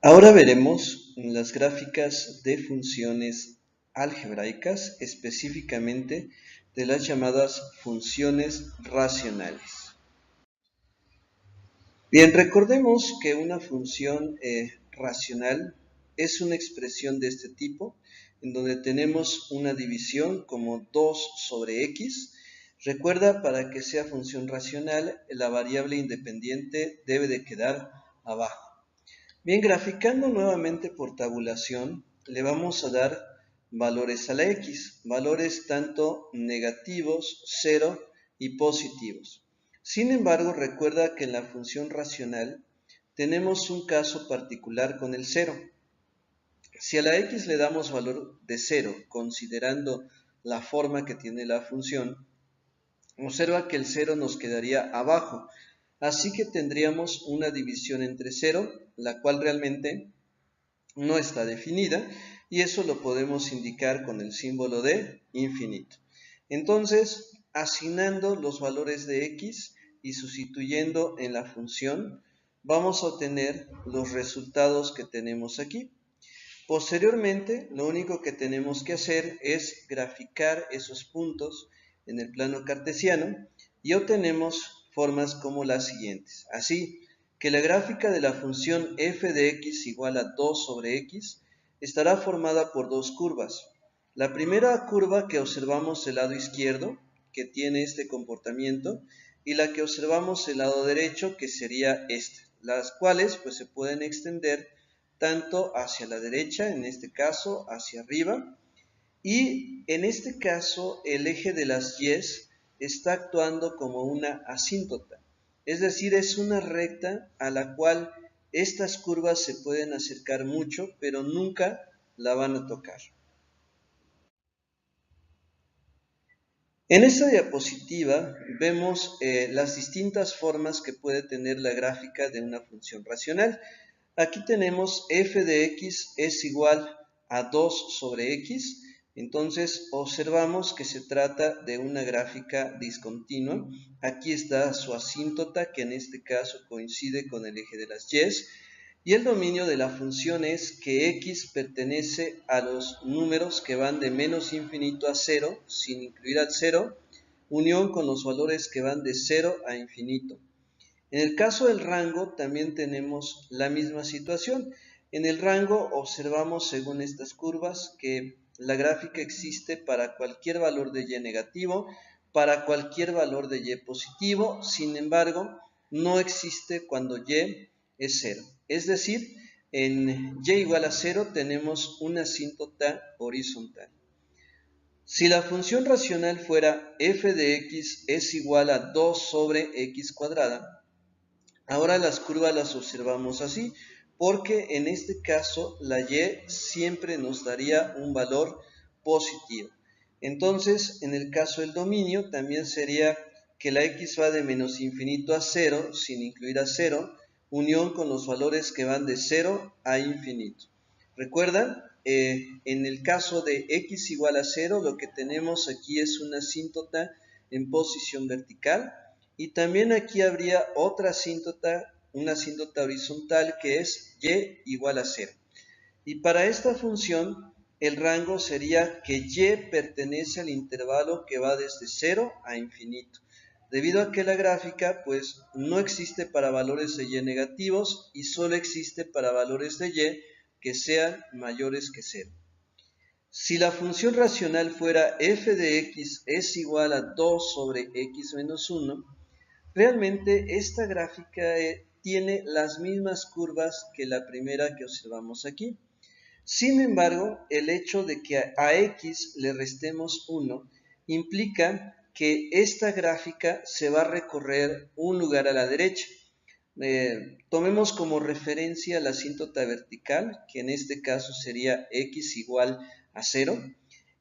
Ahora veremos las gráficas de funciones algebraicas, específicamente de las llamadas funciones racionales. Bien, recordemos que una función racional es una expresión de este tipo, en donde tenemos una división como 2 sobre x. Recuerda, para que sea función racional, la variable independiente debe de quedar abajo. Bien, graficando nuevamente por tabulación, le vamos a dar valores a la x, valores tanto negativos, 0 y positivos. Sin embargo, recuerda que en la función racional tenemos un caso particular con el 0. Si a la x le damos valor de 0, considerando la forma que tiene la función, observa que el 0 nos quedaría abajo. Así que tendríamos una división entre 0, la cual realmente no está definida, y eso lo podemos indicar con el símbolo de infinito. Entonces, asignando los valores de x y sustituyendo en la función, vamos a obtener los resultados que tenemos aquí. Posteriormente, lo único que tenemos que hacer es graficar esos puntos en el plano cartesiano y obtenemos formas como las siguientes. Así que la gráfica de la función f de x igual a 2 sobre x estará formada por dos curvas. La primera curva que observamos del lado izquierdo, que tiene este comportamiento, y la que observamos del lado derecho, que sería esta, las cuales pues se pueden extender tanto hacia la derecha, en este caso hacia arriba, y en este caso el eje de las y está actuando como una asíntota, es decir, es una recta a la cual estas curvas se pueden acercar mucho, pero nunca la van a tocar. En esta diapositiva vemos las distintas formas que puede tener la gráfica de una función racional. Aquí tenemos f de x es igual a 2 sobre x, entonces observamos que se trata de una gráfica discontinua. Aquí está su asíntota, que en este caso coincide con el eje de las y, y el dominio de la función es que x pertenece a los números que van de menos infinito a 0, sin incluir al 0, unión con los valores que van de 0 a infinito. En el caso del rango también tenemos la misma situación. En el rango observamos, según estas curvas, que la gráfica existe para cualquier valor de y negativo, para cualquier valor de y positivo. Sin embargo, no existe cuando y es 0. Es decir, en y igual a 0 tenemos una asíntota horizontal. Si la función racional fuera f de x es igual a 2 sobre x cuadrada, ahora las curvas las observamos así, porque en este caso la y siempre nos daría un valor positivo. Entonces, en el caso del dominio, también sería que la x va de menos infinito a 0, sin incluir a 0, unión con los valores que van de 0 a infinito. ¿Recuerdan? En el caso de x igual a 0, lo que tenemos aquí es una asíntota en posición vertical, y también aquí habría otra asíntota, una asíntota horizontal, que es y igual a 0. Y para esta función, el rango sería que y pertenece al intervalo que va desde 0 a infinito, debido a que la gráfica pues no existe para valores de y negativos y solo existe para valores de y que sean mayores que 0. Si la función racional fuera f de x es igual a 2 sobre x menos 1, realmente esta gráfica tiene las mismas curvas que la primera que observamos aquí. Sin embargo, el hecho de que a x le restemos 1 implica que esta gráfica se va a recorrer un lugar a la derecha. Tomemos como referencia la asíntota vertical, que en este caso sería x igual a 0.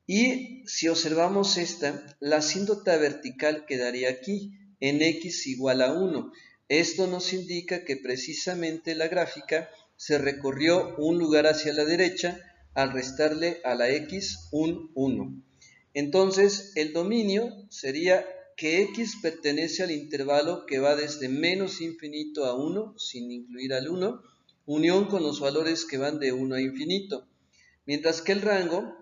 Y si observamos esta, la asíntota vertical quedaría aquí, en x igual a 1. Esto nos indica que precisamente la gráfica se recorrió un lugar hacia la derecha al restarle a la x un 1. Entonces, el dominio sería que x pertenece al intervalo que va desde menos infinito a 1, sin incluir al 1, unión con los valores que van de 1 a infinito, mientras que el rango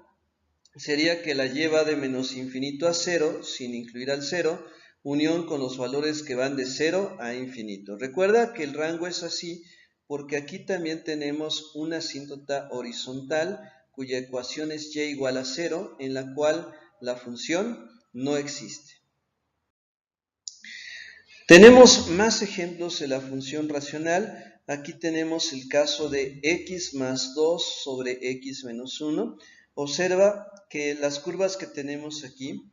sería que la y va de menos infinito a 0, sin incluir al 0, unión con los valores que van de 0 a infinito. Recuerda que el rango es así porque aquí también tenemos una asíntota horizontal cuya ecuación es y igual a 0, en la cual la función no existe. Tenemos más ejemplos de la función racional. Aquí tenemos el caso de x más 2 sobre x menos 1. Observa que las curvas que tenemos aquí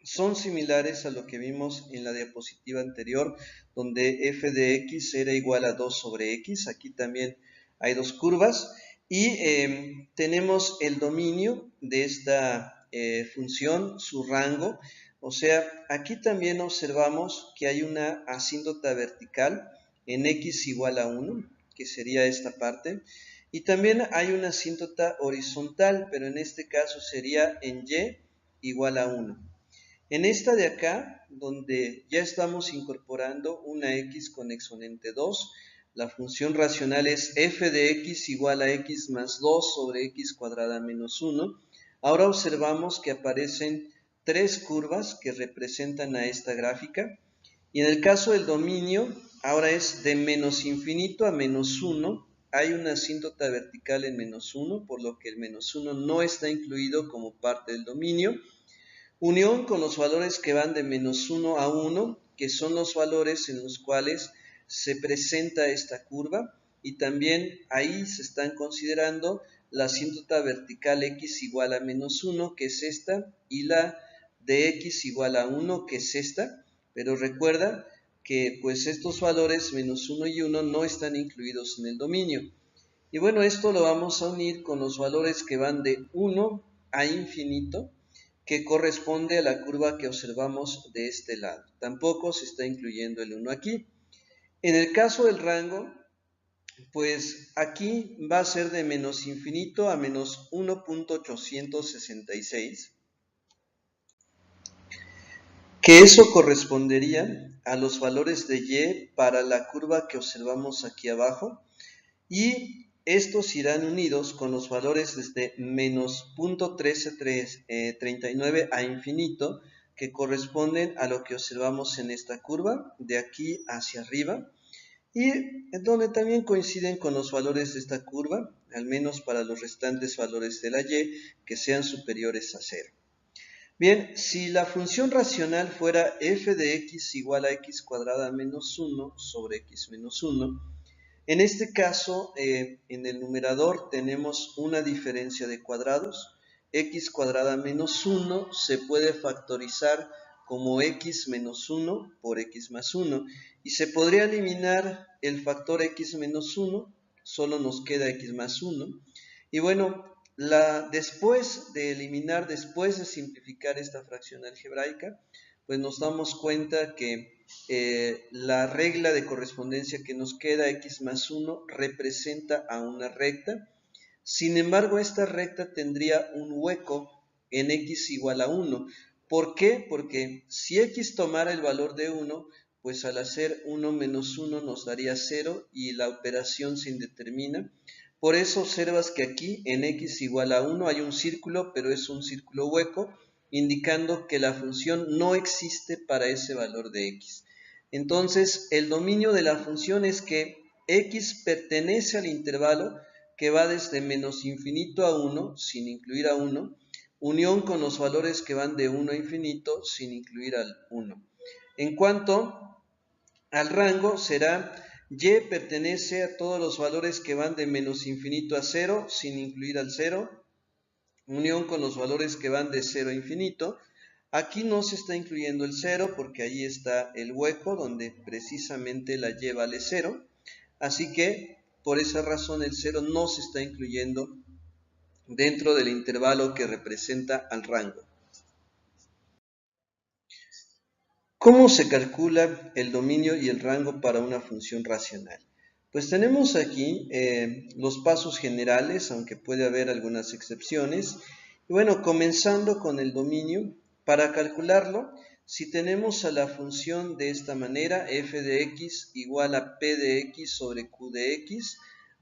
son similares a lo que vimos en la diapositiva anterior, donde f de x era igual a 2 sobre x. Aquí también hay dos curvas. Y tenemos el dominio de esta función, su rango. O sea, aquí también observamos que hay una asíntota vertical en x igual a 1, que sería esta parte. Y también hay una asíntota horizontal, pero en este caso sería en y igual a 1. En esta de acá, donde ya estamos incorporando una x con exponente 2, la función racional es f de x igual a x más 2 sobre x cuadrada menos 1. Ahora observamos que aparecen tres curvas que representan a esta gráfica. Y en el caso del dominio, ahora es de menos infinito a menos 1. Hay una asíntota vertical en menos 1, por lo que el menos 1 no está incluido como parte del dominio. Unión con los valores que van de menos 1 a 1, que son los valores en los cuales se presenta esta curva, y también ahí se están considerando la asíntota vertical x igual a menos 1, que es esta, y la de x igual a 1, que es esta, pero recuerda que pues estos valores menos 1 y 1 no están incluidos en el dominio. Y bueno, esto lo vamos a unir con los valores que van de 1 a infinito, que corresponde a la curva que observamos de este lado. Tampoco se está incluyendo el 1 aquí. En el caso del rango, pues aquí va a ser de menos infinito a menos 1.866, que eso correspondería a los valores de y para la curva que observamos aquí abajo, y estos irán unidos con los valores desde menos 0.1339 a infinito, que corresponden a lo que observamos en esta curva, de aquí hacia arriba, y donde también coinciden con los valores de esta curva, al menos para los restantes valores de la y, que sean superiores a 0. Bien, si la función racional fuera f de x igual a x cuadrada menos 1 sobre x menos 1, en este caso, en el numerador tenemos una diferencia de cuadrados. X cuadrada menos 1 se puede factorizar como x menos 1 por x más 1. Y se podría eliminar el factor x menos 1, solo nos queda x más 1. Y bueno, después de simplificar esta fracción algebraica, pues nos damos cuenta que la regla de correspondencia que nos queda, x más 1, representa a una recta. Sin embargo, esta recta tendría un hueco en x igual a 1. ¿Por qué? Porque si x tomara el valor de 1, pues al hacer 1 menos 1 nos daría 0 y la operación se indetermina. Por eso observas que aquí en x igual a 1 hay un círculo, pero es un círculo hueco, indicando que la función no existe para ese valor de x. Entonces, el dominio de la función es que x pertenece al intervalo que va desde menos infinito a 1, sin incluir a 1, unión con los valores que van de 1 a infinito, sin incluir al 1. En cuanto al rango, será y pertenece a todos los valores que van de menos infinito a 0, sin incluir al 0, unión con los valores que van de 0 a infinito. Aquí no se está incluyendo el 0 porque ahí está el hueco donde precisamente la y vale 0. Así que por esa razón el 0 no se está incluyendo dentro del intervalo que representa al rango. ¿Cómo se calcula el dominio y el rango para una función racional? Pues tenemos aquí los pasos generales, aunque puede haber algunas excepciones. Y bueno, comenzando con el dominio, para calcularlo Si tenemos a la función de esta manera, f de x igual a p de x sobre q de x,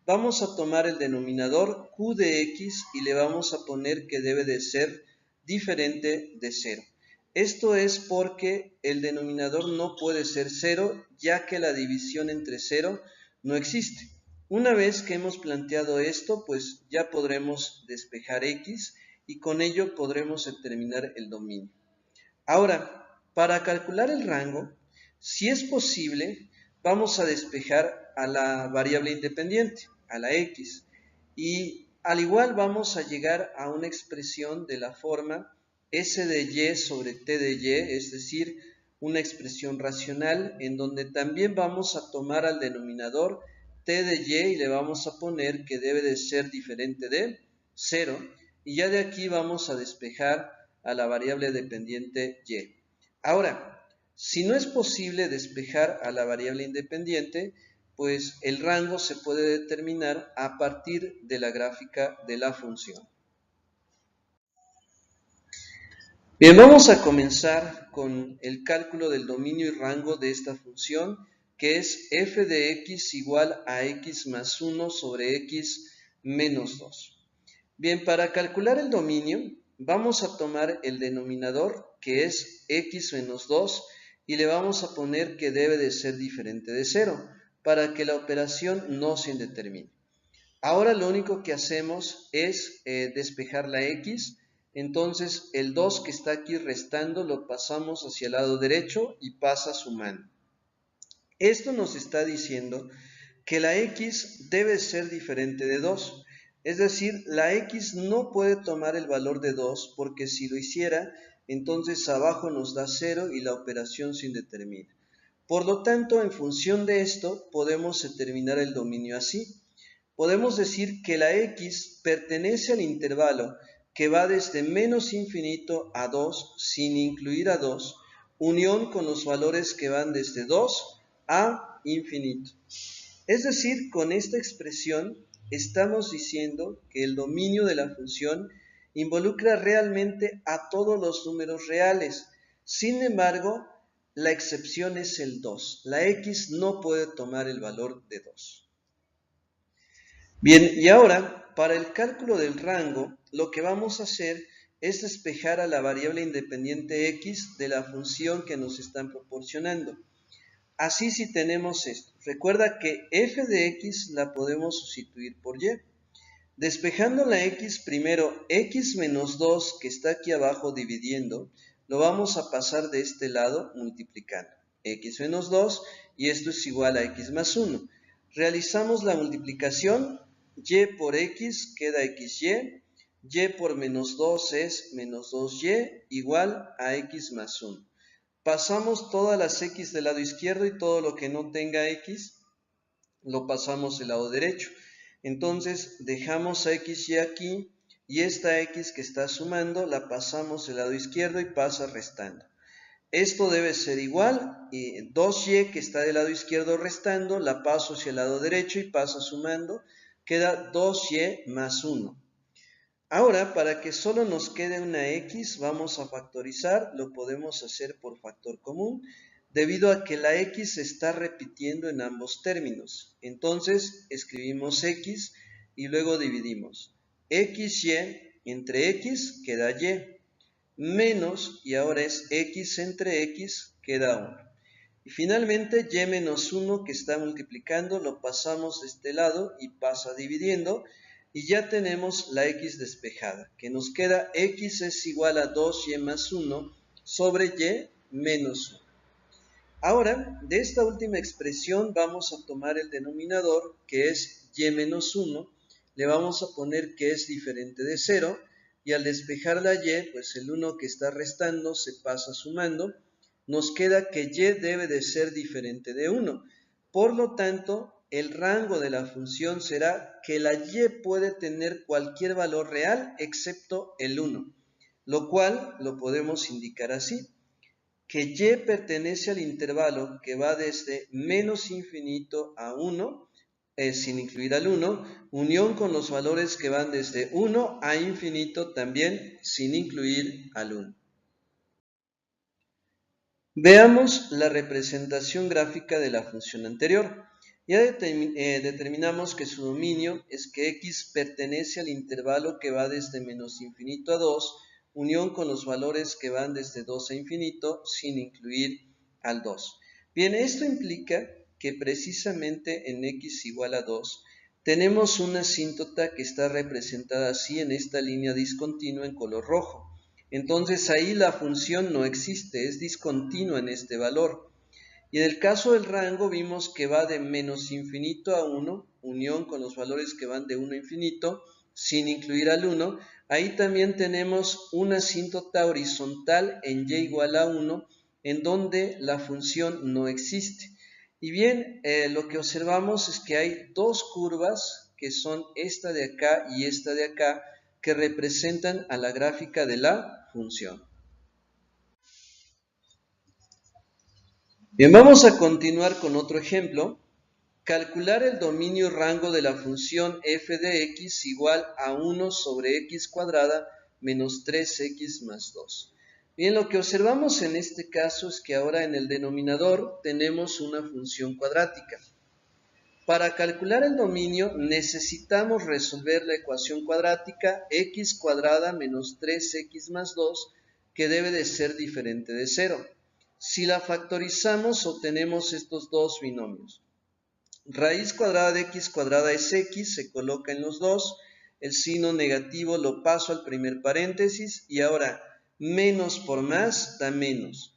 vamos a tomar el denominador q de x y le vamos a poner que debe de ser diferente de 0. Esto es porque el denominador no puede ser 0, ya que la división entre 0 no existe. Una vez que hemos planteado esto, pues ya podremos despejar x y con ello podremos determinar el dominio. Ahora, para calcular el rango, si es posible, vamos a despejar a la variable independiente, a la x, y al igual vamos a llegar a una expresión de la forma s de y sobre t de y, es decir, una expresión racional en donde también vamos a tomar al denominador t de y le vamos a poner que debe de ser diferente de 0, y ya de aquí vamos a despejar a la variable dependiente y. Ahora, si no es posible despejar a la variable independiente, pues el rango se puede determinar a partir de la gráfica de la función. Bien, vamos a comenzar con el cálculo del dominio y rango de esta función, que es f de x igual a x más 1 sobre x menos 2. Bien, para calcular el dominio, vamos a tomar el denominador, que es x menos 2, y le vamos a poner que debe de ser diferente de 0, para que la operación no se indetermine. Ahora lo único que hacemos es despejar la x, entonces el 2 que está aquí restando lo pasamos hacia el lado derecho y pasa sumando. Esto nos está diciendo que la x debe ser diferente de 2. Es decir, la x no puede tomar el valor de 2 porque si lo hiciera, entonces abajo nos da 0 y la operación se indetermina. Por lo tanto, en función de esto, podemos determinar el dominio así. Podemos decir que la x pertenece al intervalo que va desde menos infinito a 2 sin incluir a 2, unión con los valores que van desde 2 a infinito. Es decir, con esta expresión estamos diciendo que el dominio de la función involucra realmente a todos los números reales. Sin embargo, la excepción es el 2. La x no puede tomar el valor de 2. Bien, y ahora, para el cálculo del rango, lo que vamos a hacer es despejar a la variable independiente x de la función que nos están proporcionando. Así si tenemos esto, recuerda que f de x la podemos sustituir por y. Despejando la x, primero x menos 2 que está aquí abajo dividiendo, lo vamos a pasar de este lado multiplicando. X menos 2 y esto es igual a x más 1. Realizamos la multiplicación, y por x queda xy, y por menos 2 es menos 2y igual a x más 1. Pasamos todas las x del lado izquierdo y todo lo que no tenga x lo pasamos del lado derecho. Entonces dejamos a xy aquí y esta x que está sumando la pasamos del lado izquierdo y pasa restando. Esto debe ser igual, y 2y que está del lado izquierdo restando, la paso hacia el lado derecho y pasa sumando, queda 2y más 1. Ahora, para que solo nos quede una x, vamos a factorizar, lo podemos hacer por factor común, debido a que la x se está repitiendo en ambos términos. Entonces, escribimos x y luego dividimos. xy entre x queda y, menos, y ahora es x entre x, queda 1. Y finalmente, y menos 1 que está multiplicando, lo pasamos de este lado y pasa dividiendo, y ya tenemos la x despejada, que nos queda x es igual a 2y más 1 sobre y menos 1. Ahora, de esta última expresión vamos a tomar el denominador, que es y menos 1, le vamos a poner que es diferente de 0, y al despejar la y, pues el 1 que está restando se pasa sumando, nos queda que y debe de ser diferente de 1. Por lo tanto, el rango de la función será que la y puede tener cualquier valor real excepto el 1, lo cual lo podemos indicar así, que y pertenece al intervalo que va desde menos infinito a 1, sin incluir al 1, unión con los valores que van desde 1 a infinito también sin incluir al 1. Veamos la representación gráfica de la función anterior. Ya determinamos que su dominio es que x pertenece al intervalo que va desde menos infinito a 2, unión con los valores que van desde 2 a infinito, sin incluir al 2. Bien, esto implica que precisamente en x igual a 2 tenemos una asíntota que está representada así en esta línea discontinua en color rojo. Entonces ahí la función no existe, es discontinua en este valor. Y en el caso del rango vimos que va de menos infinito a 1, unión con los valores que van de 1 a infinito, sin incluir al 1. Ahí también tenemos una asíntota horizontal en y igual a 1, en donde la función no existe. Y bien, lo que observamos es que hay dos curvas, que son esta de acá y esta de acá, que representan a la gráfica de la función. Bien, vamos a continuar con otro ejemplo. Calcular el dominio rango de la función f de x igual a 1 sobre x cuadrada menos 3x más 2. Bien, lo que observamos en este caso es que ahora en el denominador tenemos una función cuadrática. Para calcular el dominio necesitamos resolver la ecuación cuadrática x cuadrada menos 3x más 2, que debe de ser diferente de 0. Si la factorizamos obtenemos estos dos binomios. Raíz cuadrada de x cuadrada es x, se coloca en los dos, el signo negativo lo paso al primer paréntesis y ahora menos por más da menos.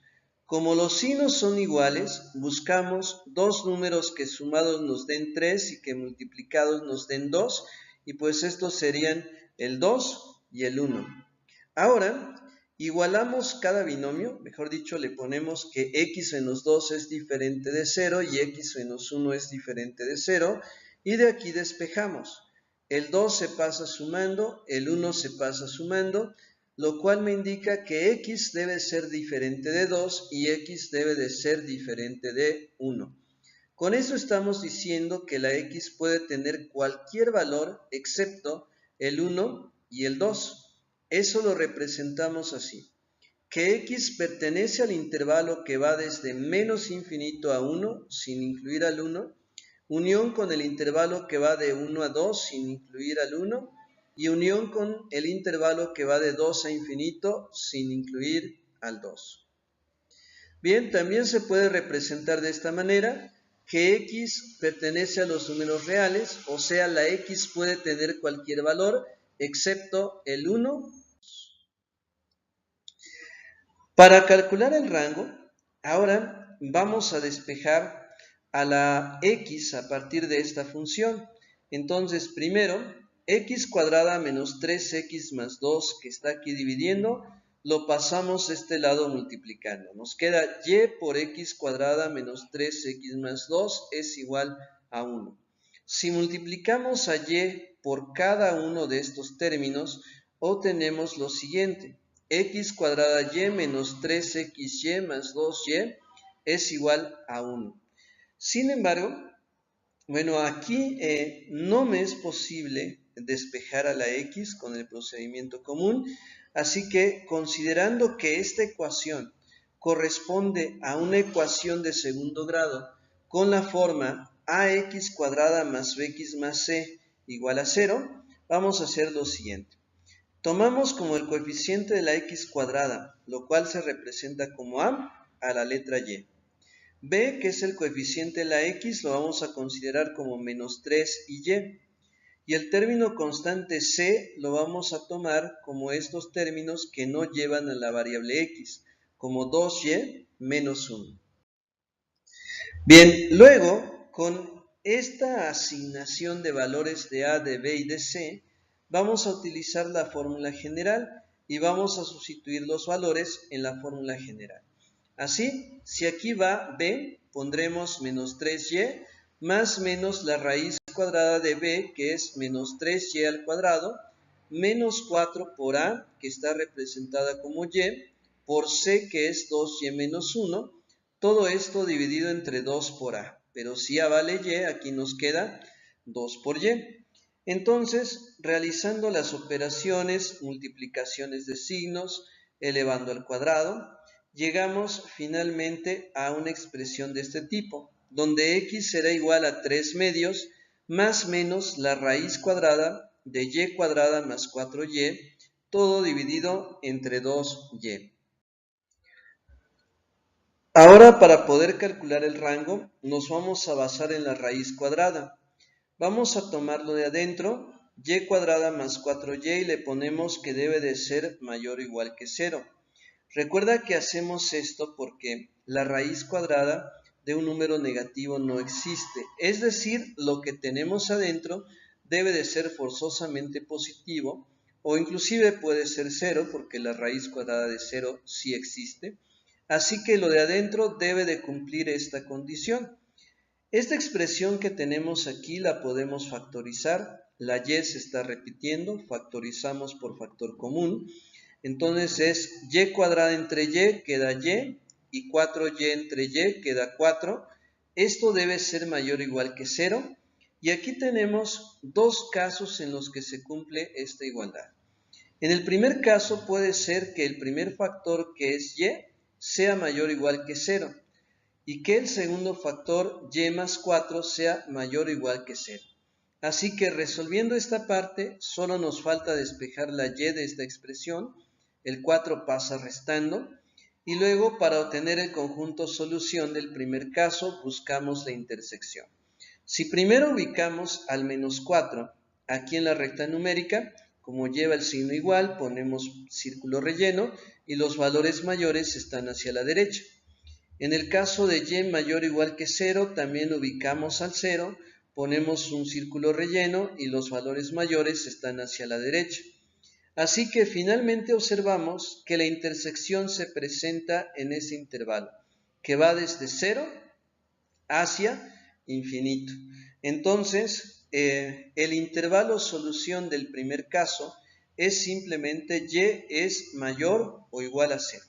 Como los signos son iguales, buscamos dos números que sumados nos den 3 y que multiplicados nos den 2, y pues estos serían el 2 y el 1. Ahora, igualamos cada binomio, mejor dicho, le ponemos que x menos 2 es diferente de 0 y x menos 1 es diferente de 0, y de aquí despejamos. El 2 se pasa sumando, el 1 se pasa sumando, lo cual me indica que x debe ser diferente de 2 y x debe de ser diferente de 1. Con eso estamos diciendo que la x puede tener cualquier valor excepto el 1 y el 2. Eso lo representamos así, que x pertenece al intervalo que va desde menos infinito a 1, sin incluir al 1, unión con el intervalo que va de 1 a 2, sin incluir al 1, y unión con el intervalo que va de 2 a infinito, sin incluir al 2. Bien, también se puede representar de esta manera, que x pertenece a los números reales, o sea, la x puede tener cualquier valor, excepto el 1. Para calcular el rango, ahora vamos a despejar a la x a partir de esta función. Entonces, primero, x cuadrada menos 3x más 2, que está aquí dividiendo, lo pasamos a este lado multiplicando. Nos queda y por x cuadrada menos 3x más 2 es igual a 1. Si multiplicamos a y por cada uno de estos términos, obtenemos lo siguiente. X cuadrada y menos 3xy más 2y es igual a 1. Sin embargo, bueno, aquí no me es posible despejar a la x con el procedimiento común, así que considerando que esta ecuación corresponde a una ecuación de segundo grado con la forma ax cuadrada más bx más c igual a 0, vamos a hacer lo siguiente. Tomamos como el coeficiente de la x cuadrada, lo cual se representa como a la letra y. B, que es el coeficiente de la x, lo vamos a considerar como menos 3 y y. Y el término constante c lo vamos a tomar como estos términos que no llevan a la variable x, como 2y menos 1. Bien, luego, con esta asignación de valores de a, de b y de c, vamos a utilizar la fórmula general y vamos a sustituir los valores en la fórmula general. Así, si aquí va b, pondremos menos 3y más menos la raíz cuadrada de b, que es menos 3y al cuadrado, menos 4 por a, que está representada como y, por c, que es 2y menos 1, todo esto dividido entre 2 por a. Pero si a vale y, aquí nos queda 2 por y. Entonces, realizando las operaciones, multiplicaciones de signos, elevando al cuadrado, llegamos finalmente a una expresión de este tipo, donde x será igual a 3 medios más menos la raíz cuadrada de y cuadrada más 4y, todo dividido entre 2y. Ahora, para poder calcular el rango, nos vamos a basar en la raíz cuadrada. Vamos a tomarlo de adentro, y cuadrada más 4y, y le ponemos que debe de ser mayor o igual que 0. Recuerda que hacemos esto porque la raíz cuadrada de un número negativo no existe. Es decir, lo que tenemos adentro debe de ser forzosamente positivo, o inclusive puede ser 0 porque la raíz cuadrada de 0 sí existe. Así que lo de adentro debe de cumplir esta condición. Esta expresión que tenemos aquí la podemos factorizar. La y se está repitiendo, factorizamos por factor común. Entonces es y cuadrada entre y queda y 4y entre y queda 4. Esto debe ser mayor o igual que 0. Y aquí tenemos dos casos en los que se cumple esta igualdad. En el primer caso puede ser que el primer factor, que es y, sea mayor o igual que 0 y que el segundo factor y más 4 sea mayor o igual que 0. Así que resolviendo esta parte, solo nos falta despejar la y de esta expresión, el 4 pasa restando, y luego para obtener el conjunto solución del primer caso buscamos la intersección. Si primero ubicamos al menos 4 aquí en la recta numérica, como lleva el signo igual, ponemos círculo relleno y los valores mayores están hacia la derecha. En el caso de y mayor o igual que 0, también ubicamos al 0, ponemos un círculo relleno y los valores mayores están hacia la derecha. Así que finalmente observamos que la intersección se presenta en ese intervalo, que va desde 0 hacia infinito. Entonces, el intervalo solución del primer caso es simplemente y es mayor o igual a 0.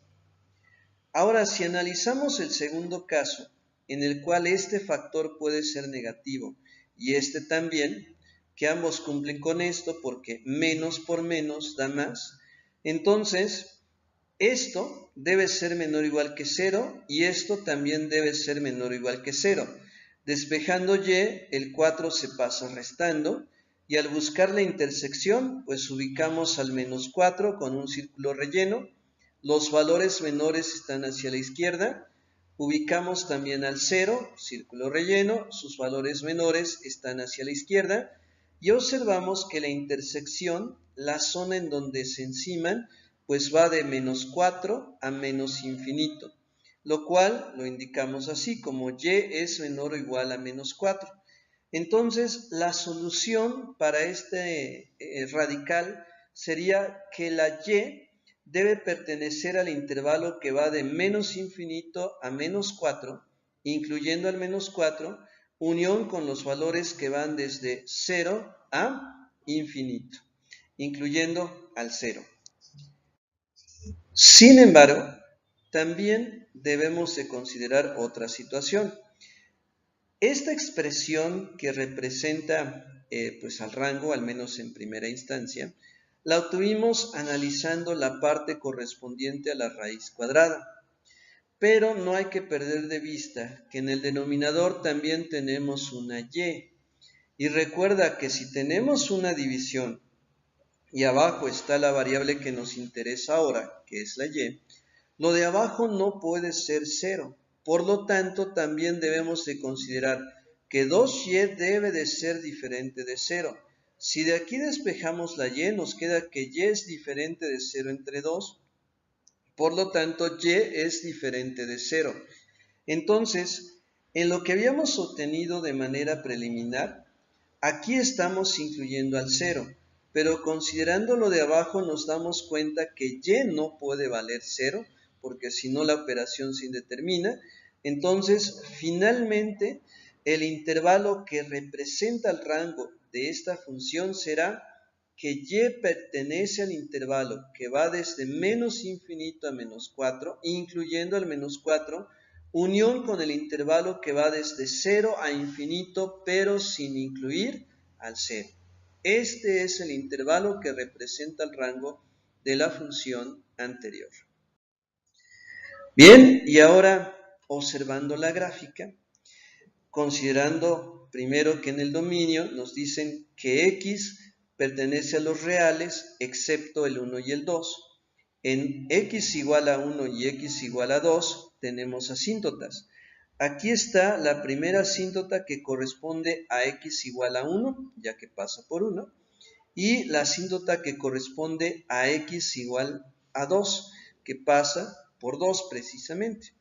Ahora, si analizamos el segundo caso, en el cual este factor puede ser negativo y este también, que ambos cumplen con esto porque menos por menos da más, entonces esto debe ser menor o igual que 0 y esto también debe ser menor o igual que 0. Despejando y, el 4 se pasa restando y al buscar la intersección, pues ubicamos al menos 4 con un círculo relleno. Los valores menores están hacia la izquierda. Ubicamos también al 0, círculo relleno, sus valores menores están hacia la izquierda. Y observamos que la intersección, la zona en donde se enciman, pues va de menos 4 a menos infinito, lo cual lo indicamos así, como y es menor o igual a menos 4. Entonces, la solución para este radical sería que la y debe pertenecer al intervalo que va de menos infinito a menos 4, incluyendo al menos 4, unión con los valores que van desde 0 a infinito, incluyendo al 0. Sin embargo, también debemos de considerar otra situación. Esta expresión que representa pues al rango, al menos en primera instancia, la obtuvimos analizando la parte correspondiente a la raíz cuadrada. Pero no hay que perder de vista que en el denominador también tenemos una y. Y recuerda que si tenemos una división y abajo está la variable que nos interesa ahora, que es la y, lo de abajo no puede ser 0. Por lo tanto, también debemos de considerar que 2y debe de ser diferente de 0. Si de aquí despejamos la y, nos queda que y es diferente de 0 entre 2. Por lo tanto, y es diferente de 0. Entonces, en lo que habíamos obtenido de manera preliminar, aquí estamos incluyendo al 0, pero considerando lo de abajo nos damos cuenta que y no puede valer 0, porque si no la operación se indetermina. Entonces, finalmente, el intervalo que representa el rango de esta función será que y pertenece al intervalo que va desde menos infinito a menos 4, incluyendo al menos 4, unión con el intervalo que va desde 0 a infinito, pero sin incluir al 0. Este es el intervalo que representa el rango de la función anterior. Bien, y ahora observando la gráfica, considerando primero que en el dominio nos dicen que x pertenece a los reales excepto el 1 y el 2. En x igual a 1 y x igual a 2 tenemos asíntotas. Aquí está la primera asíntota que corresponde a x igual a 1, ya que pasa por 1, y la asíntota que corresponde a x igual a 2, que pasa por 2 precisamente.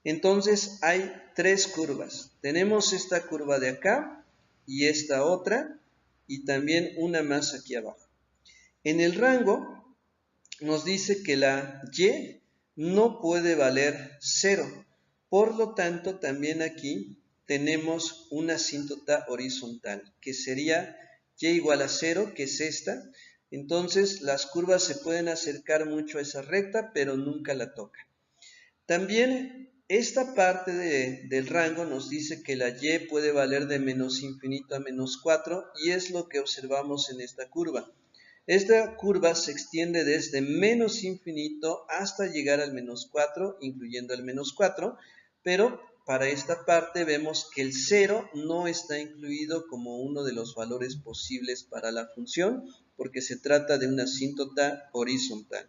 Entonces hay tres curvas. Tenemos esta curva de acá y esta otra y también una más aquí abajo. En el rango nos dice que la y no puede valer 0. Por lo tanto, también aquí tenemos una asíntota horizontal, que sería y igual a 0, que es esta. Entonces, las curvas se pueden acercar mucho a esa recta, pero nunca la tocan. También esta parte del rango nos dice que la y puede valer de menos infinito a menos 4 y es lo que observamos en esta curva. Esta curva se extiende desde menos infinito hasta llegar al menos 4, incluyendo el menos 4, pero para esta parte vemos que el 0 no está incluido como uno de los valores posibles para la función, porque se trata de una asíntota horizontal.